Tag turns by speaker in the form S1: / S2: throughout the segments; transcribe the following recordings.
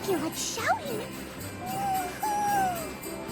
S1: feel like shouting.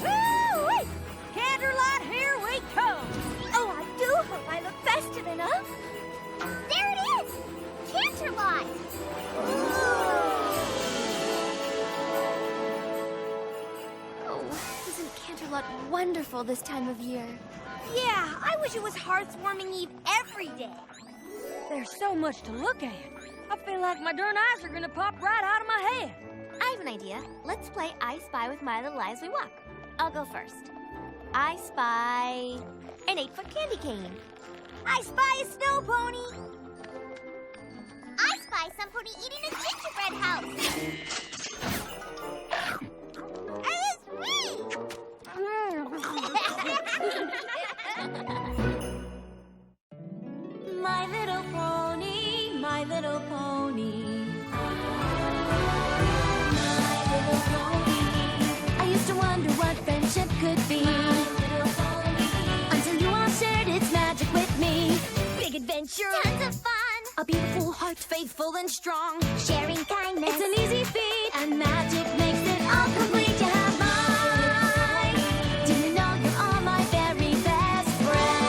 S2: Woo-wee! Candlelight, here we come!
S1: Oh, I do hope I look festive enough. There it is! Canterlot! Oh, isn't Canterlot wonderful this time of year?
S2: Yeah, I wish it was Hearth's warming eve every day. There's so much to look at. I feel like my darn eyes are gonna pop right out of my head.
S1: I have an idea. Let's play I Spy with my little eye as we walk. I'll go first. I spy an 8-foot candy cane.
S2: I spy a snow pony.
S1: I spy some pony eating a gingerbread house. It's me!
S2: My little pony, my little pony. My little pony.
S1: I used to wonder what friendship could be. Until you all shared its magic with me.
S2: Big adventure.
S1: Tons of fun.
S2: A beautiful heart, faithful and strong.
S1: Sharing kindness.
S2: It's an easy feat.
S1: And magic makes it all complete. You have mine. Do you know you're all my very best friends?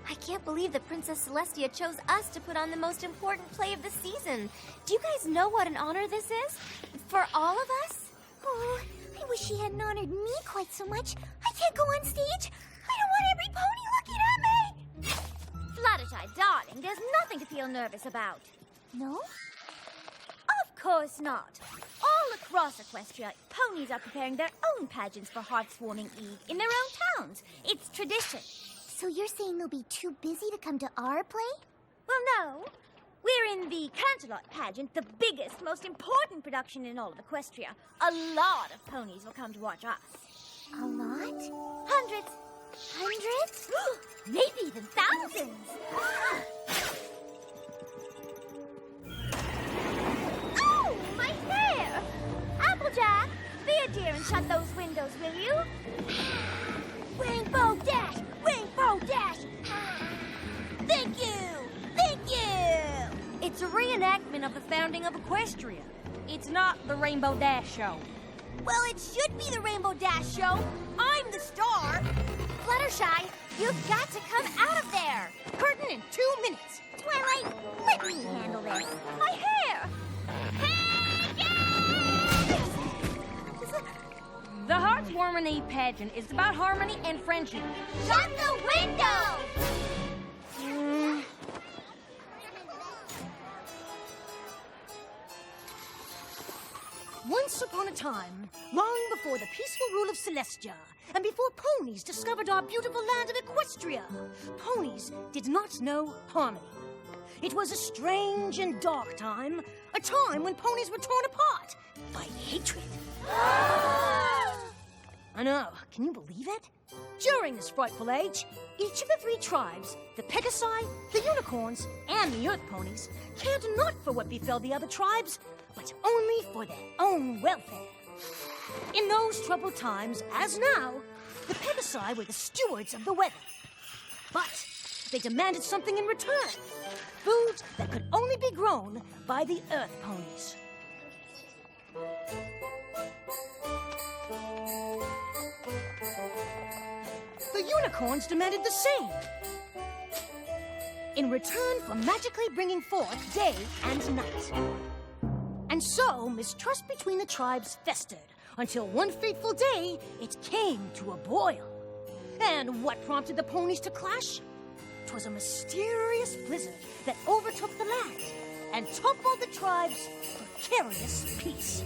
S1: I can't believe that Princess Celestia chose us to put on the most important play of the season. Do you guys know what an honor this is? For all of us? Oh, I wish she hadn't honored me quite so much. I can't go on stage. I don't want every pony looking at me.
S2: Fluttershy, darling, there's nothing to feel nervous about.
S1: No?
S2: Of course not. All across Equestria, ponies are preparing their own pageants for Hearth's warming eve in their own towns. It's tradition.
S1: So you're saying they'll be too busy to come to our play?
S2: Well, no. We're in the Canterlot pageant, the biggest, most important production in all of Equestria. A lot of ponies will come to watch us.
S1: A lot?
S2: Hundreds.
S1: Hundreds?
S2: Maybe even thousands. Oh, my hair! Applejack, be a dear and shut those windows, will you? Rainbow Dash! Rainbow Dash! Thank you! Thank you! It's a reenactment of the founding of Equestria. It's not the Rainbow Dash show. Well, it should be the Rainbow Dash show. I'm the star.
S1: Fluttershy, you've got to come out of there.
S2: Curtain in 2 minutes.
S1: Twilight, let me handle this.
S2: My hair! The Hearth's Warming Eve pageant is about harmony and friendship.
S1: Shut the window!
S3: Once upon a time, long before the peaceful rule of Celestia, and before ponies discovered our beautiful land of Equestria, ponies did not know harmony. It was a strange and dark time, a time when ponies were torn apart by hatred. I know, can you believe it? During this frightful age, each of the 3 tribes, the Pegasi, the Unicorns, and the Earth Ponies, cared not for what befell the other tribes, but only for their own welfare. In those troubled times, as now, the Pegasi were the stewards of the weather. But they demanded something in return, food that could only be grown by the Earth Ponies. The Unicorns demanded the same, in return for magically bringing forth day and night. And so, mistrust between the tribes festered, until one fateful day, it came to a boil. And what prompted the ponies to clash? 'Twas a mysterious blizzard that overtook the land and toppled the tribe's precarious peace.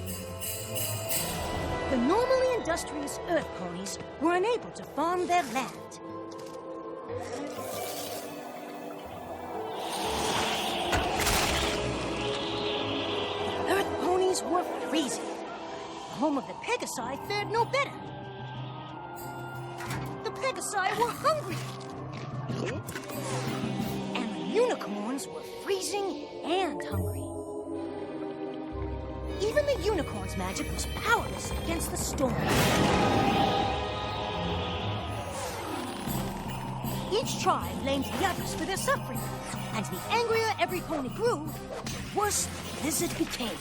S3: The normally industrious Earth Ponies were unable to farm their land. Earth Ponies were freezing. The home of the Pegasi fared no better. The Pegasi were hungry. And the unicorns were freezing and hungry. Even the unicorn's magic was powerless against the storm. Each tribe blamed the others for their suffering, and the angrier every pony grew, the worse the blizzard became.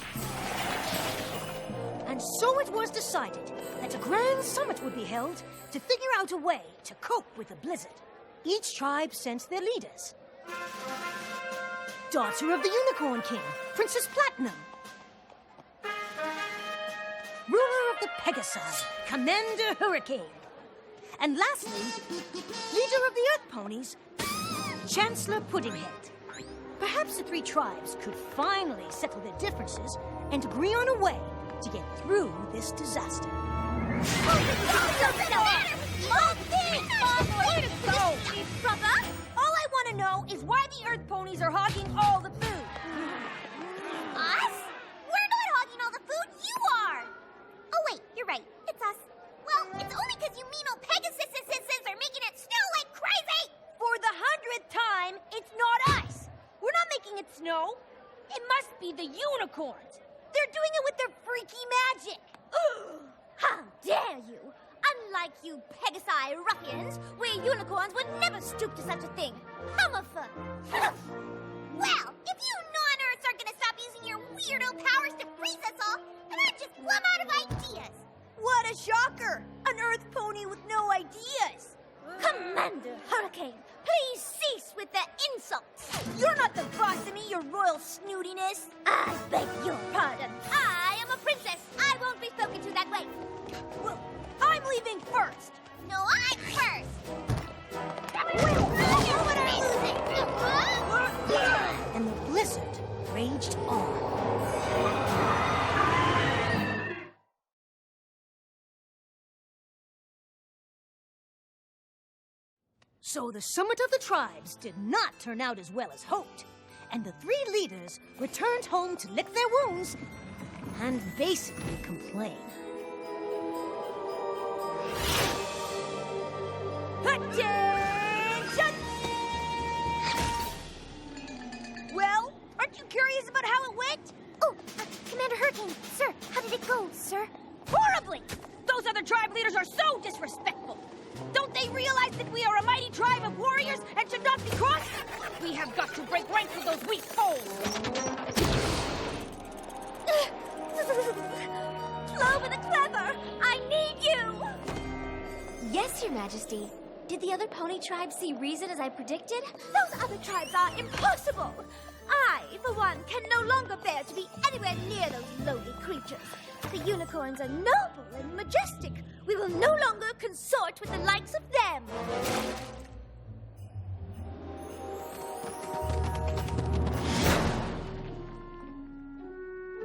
S3: And so it was decided that a grand summit would be held to figure out a way to cope with the blizzard. Each tribe sent their leaders. Daughter of the Unicorn King, Princess Platinum. Ruler of the Pegasus, Commander Hurricane. And lastly, leader of the Earth Ponies, Chancellor Puddinghead. Perhaps the three tribes could finally settle their differences and agree on a way to get through this disaster.
S2: Brother, all I want to know is why the Earth Ponies are hogging all the food.
S1: Us? We're not hogging all the food, you are! Oh wait, you're right, it's us. Well, it's only because you mean old Pegasuses are making it snow like crazy!
S2: For the 100th time, it's not us. We're not making it snow. It must be the unicorns. They're doing it with their freaky magic.
S1: How dare you! Unlike you Pegasi ruffians, we unicorns would never stoop to such a thing. Hummerfur! Well, if you non-Earths are gonna stop using your weirdo powers to freeze us all, then I'm just plumb out of ideas!
S2: What a shocker! An Earth Pony with no ideas.
S1: Commander Hurricane, please cease with the insults!
S2: You're not the boss of me, your royal snootiness.
S1: I beg your pardon. I am a princess. I won't be spoken to that way.
S2: Well, I'm leaving first.
S1: No, I'm first.
S3: And the blizzard raged on. So the summit of the tribes did not turn out as well as hoped, and the three leaders returned home to lick their wounds and basically complain.
S2: Attention! Well, aren't you curious about how it went?
S1: Oh, Commander Hurricane, sir, how did it go, sir?
S2: Horribly! Those other tribe leaders are so disrespectful. Don't they realize that we are a mighty tribe of warriors and should not be crossed? We have got to break ranks with those weak foes.
S1: Clover the Clever, I need you! Yes, Your Majesty. Did the other pony tribes see reason as I predicted? Those other tribes are impossible! I, for one, can no longer bear to be anywhere near those lowly creatures. The unicorns are noble and majestic. We will no longer consort with the likes of them.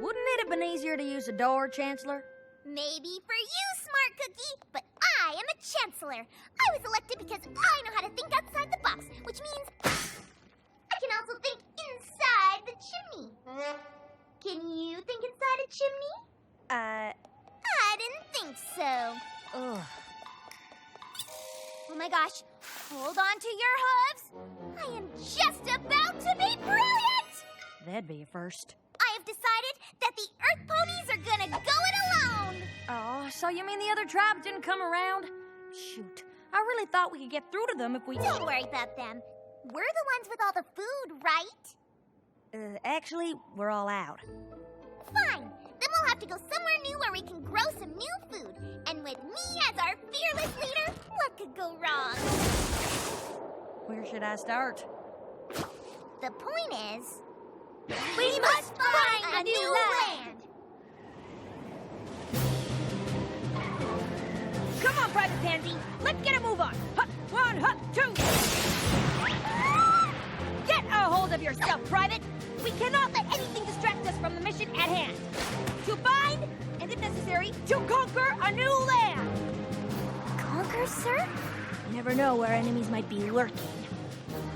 S2: Wouldn't it have been easier to use a door, Chancellor?
S1: Maybe for you, Smart Cookie, but I am a chancellor. I was elected because I know how to think outside the box, which means I can also think inside the chimney. Can you think inside a chimney? I didn't think so.
S2: Ugh.
S1: Oh my gosh, hold on to your hooves. I am just about to be brilliant!
S2: That'd be a first.
S1: I have decided that the Earth Ponies are gonna go it alone!
S2: Oh, so you mean the other tribes didn't come around? Shoot, I really thought we could get through to them if we...
S1: Don't worry about them. We're the ones with all the food, right?
S2: Actually, we're all out.
S1: Fine. Then we'll have to go somewhere new where we can grow some new food. And with me as our fearless leader, what could go wrong?
S2: Where should I start?
S1: The point is, we must find a new land!
S2: Come on, Private Pansy. Let's get a move on. Hup, one, hup, two. Get a hold of yourself, Private. We cannot let anything distract us from the mission at hand. To find, and if necessary, to conquer a new land.
S1: Conquer, sir?
S2: You never know where enemies might be lurking.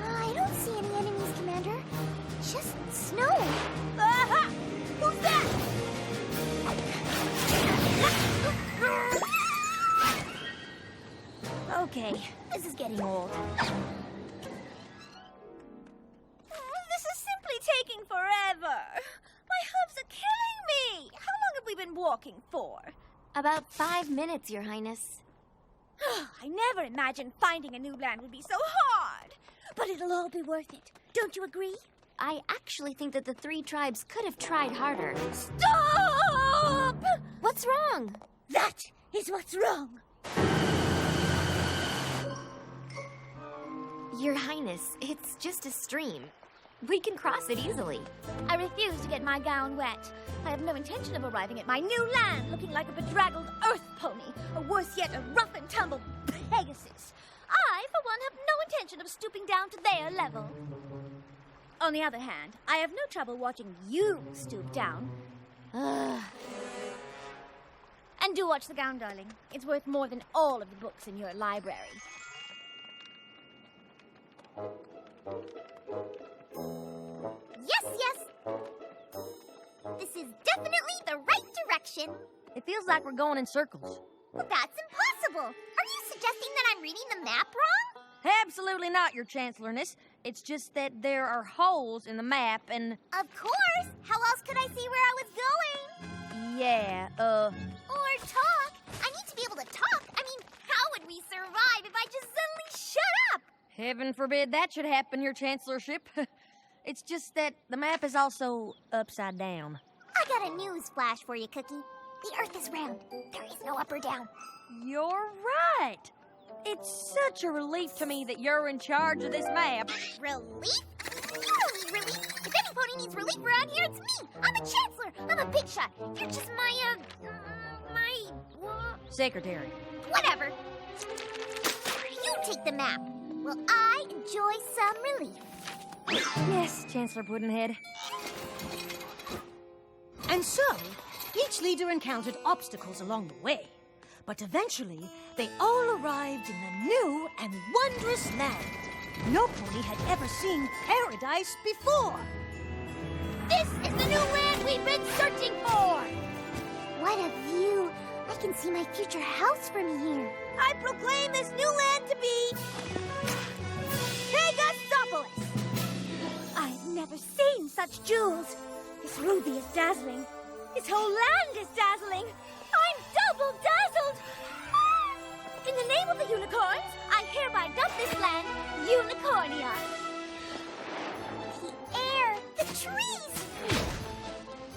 S1: I don't see any enemies, Commander. Just snow.
S2: Aha! Who's that? Okay, this is getting old.
S1: About 5 minutes, Your Highness.
S2: I never imagined finding a new land would be so hard. But it'll all be worth it. Don't you agree?
S1: I actually think that the 3 tribes could have tried harder.
S2: Stop!
S1: What's wrong?
S2: That is what's wrong.
S1: Your Highness, it's just a stream. We can cross it easily.
S2: I refuse to get my gown wet. I have no intention of arriving at my new land looking like a bedraggled earth pony, or worse yet, a rough and tumble pegasus. I, for one, have no intention of stooping down to their level. On the other hand, I have no trouble watching you stoop down. And do watch the gown, darling. It's worth more than all of the books in your library.
S1: Yes! This is definitely the right direction.
S2: It feels like we're going in circles.
S1: But that's impossible. Are you suggesting that I'm reading the map wrong?
S2: Absolutely not, Your Chancellorness. It's just that there are holes in the map and...
S1: Of course. How else could I see where I was going?
S2: Yeah,
S1: Or talk. I need to be able to talk. I mean, how would we survive if I just suddenly shut up?
S2: Heaven forbid that should happen, Your Chancellorship. It's just that the map is also upside down.
S1: I got a news flash for you, Cookie. The Earth is round. There is no up or down.
S2: You're right. It's such a relief to me that you're in charge of this map.
S1: Relief? You don't need relief. If any pony needs relief around here, it's me. I'm a chancellor. I'm a big shot. You're just
S2: Secretary.
S1: Whatever. You take the map. Will I enjoy some relief?
S2: Yes, Chancellor Puddinhead.
S3: And so, each leader encountered obstacles along the way. But eventually, they all arrived in the new and wondrous land. No pony had ever seen paradise before.
S1: This is the new land we've been searching for! What a view! I can see my future house from here.
S2: I proclaim this new land to be... Pegasopolis! I've never seen such jewels. This ruby is dazzling. This whole land is dazzling. I'm double dazzled! In the name of the unicorns, I hereby dub this land Unicornia.
S1: The air, the trees,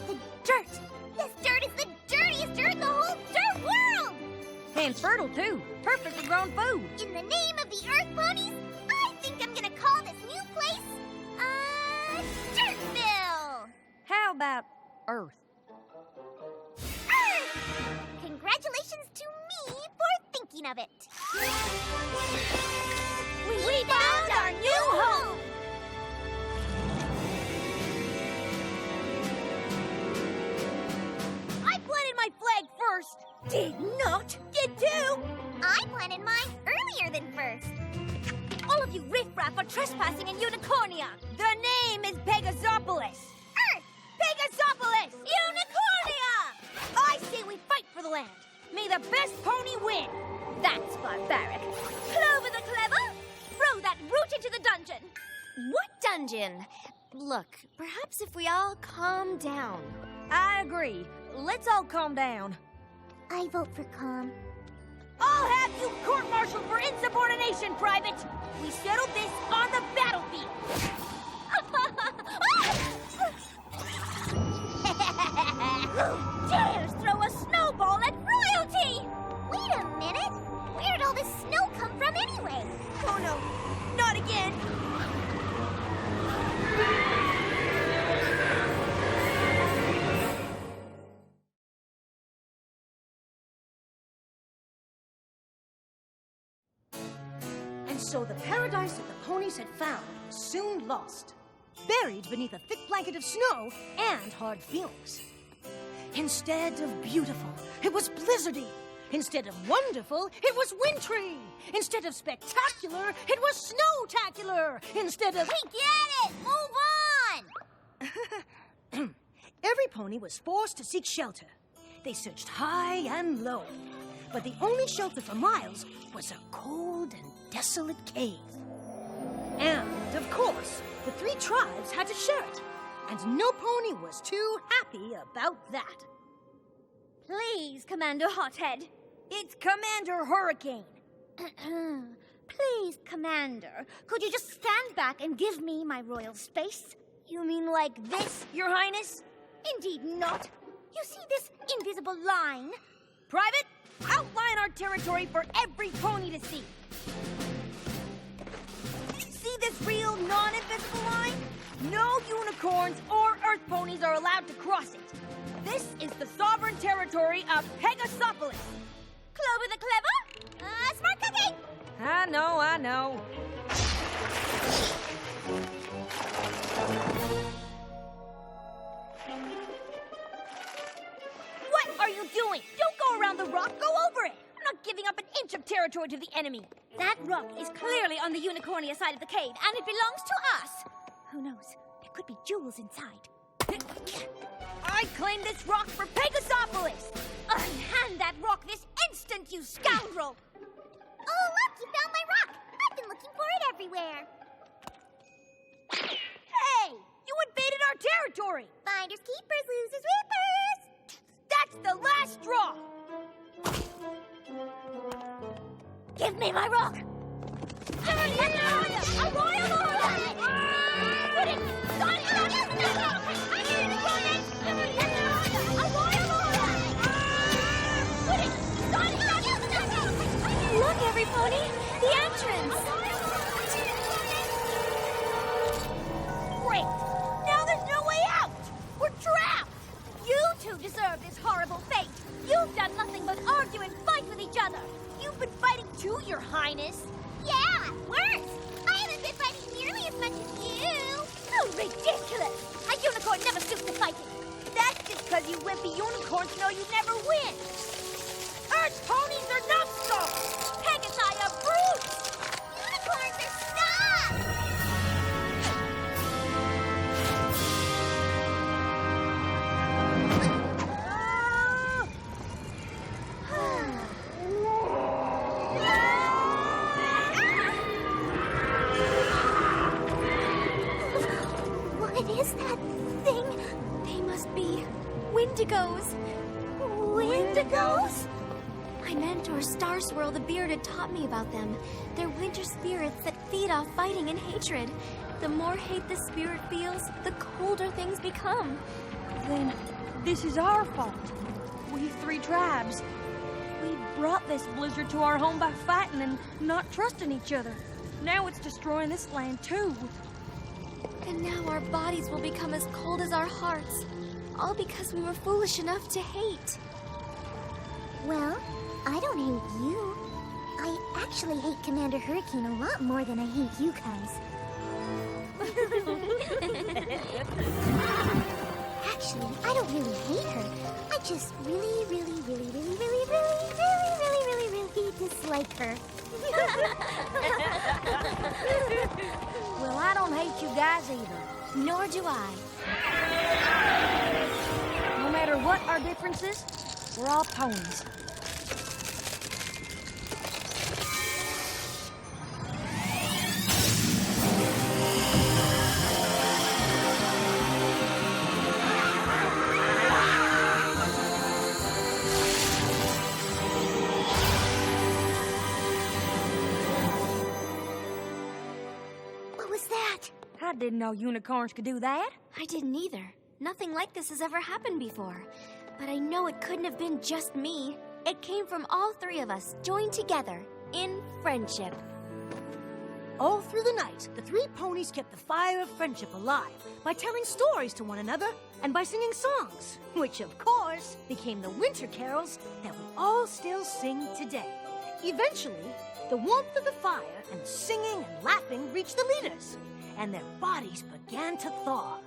S1: the dirt. This dirt is the dirtiest dirt in the whole dirt world!
S2: And fertile, too. Perfect for grown food.
S1: In the name of the Earth Ponies, I think I'm gonna call this new place, Dirtville!
S2: How about Earth?
S1: Earth! Congratulations to me for thinking of it. We found our new home!
S2: I planted my flag first. Did not. Did too.
S1: I planted mine earlier than first.
S2: All of you riffraff are trespassing in Unicornia. The name is Pegasopolis.
S1: Earth!
S2: Pegasopolis! Unicornia! I say we fight for the land. May the best pony win. That's barbaric. Clover the clever, throw that root into the dungeon.
S1: What dungeon? Look, perhaps if we all calm down.
S2: I agree. Let's all calm down.
S1: I vote for calm.
S2: I'll have you court-martialed for insubordination, Private. We settled this on the battlefield. Who dares throw a snowball at royalty?
S1: Wait a minute. Where'd all this snow come from anyway?
S2: Oh no, not again.
S3: And so the paradise that the ponies had found was soon lost, buried beneath a thick blanket of snow and hard feelings. Instead of beautiful, it was blizzardy. Instead of wonderful, it was wintry. Instead of spectacular, it was snowtacular. Instead of...
S1: We get it! Move on!
S3: Every pony was forced to seek shelter. They searched high and low, but the only shelter for miles was a cold and desolate cave. And, of course, the 3 tribes had to share it, and no pony was too happy about that.
S1: Please, Commander Hothead.
S2: It's Commander Hurricane.
S1: Please, Commander, could you just stand back and give me my royal space?
S2: You mean like this, Your Highness?
S1: Indeed not. You see this invisible line?
S2: Private, outline our territory for every pony to see. See this real non-invisible line? No unicorns or earth ponies are allowed to cross it. This is the sovereign territory of Pegasopolis.
S1: Clover the Clever? Smart cookie!
S2: I know. What are you doing? Don't go around the rock, go over it! I'm not giving up an inch of territory to the enemy.
S1: That rock is clearly on the unicornia side of the cave, and it belongs to us. Who knows? There could be jewels inside.
S2: I claim this rock for Pegasopolis!
S1: Unhand that rock this instant, you scoundrel! Oh, look! You found my rock! I've been looking for it everywhere.
S2: Hey! You invaded our territory!
S1: Finders keepers, losers weepers!
S2: That's the last straw!
S1: Give me my rock! A royal order! Put it! Start it! Look, everypony! The entrance!
S2: Great! Now there's no way out! We're trapped!
S1: You two deserve this horrible fate! You've done nothing but argue and fight with each other!
S2: You've been fighting too, Your Highness!
S1: Yeah, worse! I haven't been fighting nearly as much as you! How ridiculous! A unicorn never stoops to fighting!
S2: That's just because you wimpy unicorns know you never win! Earth ponies are numbskulls!
S1: Pegasi are brutes! Unicorns are snobs! What is that thing? They must be Wendigos. Wendigos? My mentor, Star Swirl the Bearded, taught me about them. They're winter spirits that feed off fighting and hatred. The more hate the spirit feels, the colder things become.
S2: Then this is our fault. We three tribes. We brought this blizzard to our home by fighting and not trusting each other. Now it's destroying this land too.
S1: And now our bodies will become as cold as our hearts. All because we were foolish enough to hate. Well, I don't hate you. I actually hate Commander Hurricane a lot more than I hate you guys. Actually, I don't really hate her. I just really dislike her.
S2: Well, I don't hate you guys either.
S1: Nor do I.
S2: No matter what our differences, we're all ponies.
S1: What was that?
S2: I didn't know unicorns could do that.
S1: I didn't either. Nothing like this has ever happened before. But I know it couldn't have been just me. It came from all three of us, joined together, in friendship.
S3: All through the night, the three ponies kept the fire of friendship alive by telling stories to one another and by singing songs, which, of course, became the winter carols that we all still sing today. Eventually, the warmth of the fire and singing and laughing reached the leaders, and their bodies began to thaw.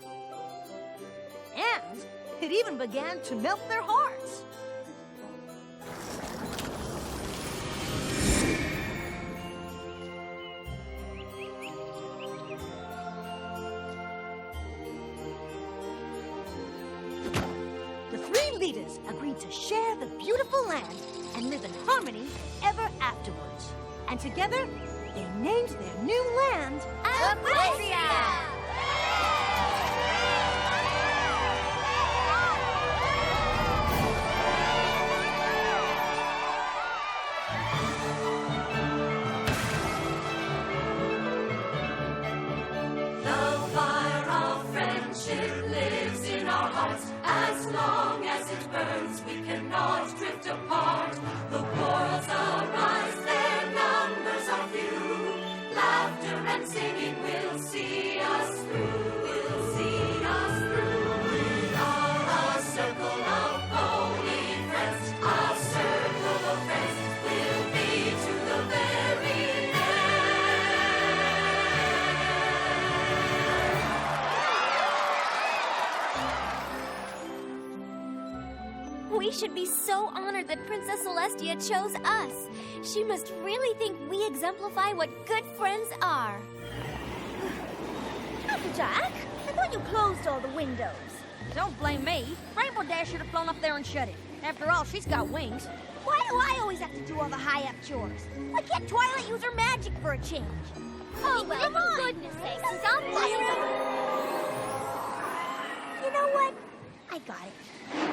S3: And it even began to melt their hearts. The three leaders agreed to share the beautiful land and live in harmony ever afterwards. And together, they named their new land
S1: Equestria!
S4: hearts, we cannot drift apart. The quarrels arise, their numbers are few. Laughter and singing will see us through. Will see us through. We are a circle of pony friends. A circle of friends will be to the very end.
S1: We should be so honored that Princess Celestia chose us. She must really think we exemplify what good friends are.
S2: Applejack, I thought you closed all the windows.
S3: Don't blame me. Rainbow Dash should have flown up there and shut it. After all, she's got wings.
S2: Why do I always have to do all the high-up chores? Why can't Twilight use her magic for a change?
S1: Oh, well,
S2: come on.
S1: goodness sakes, stop playing.
S2: You know what? I got it.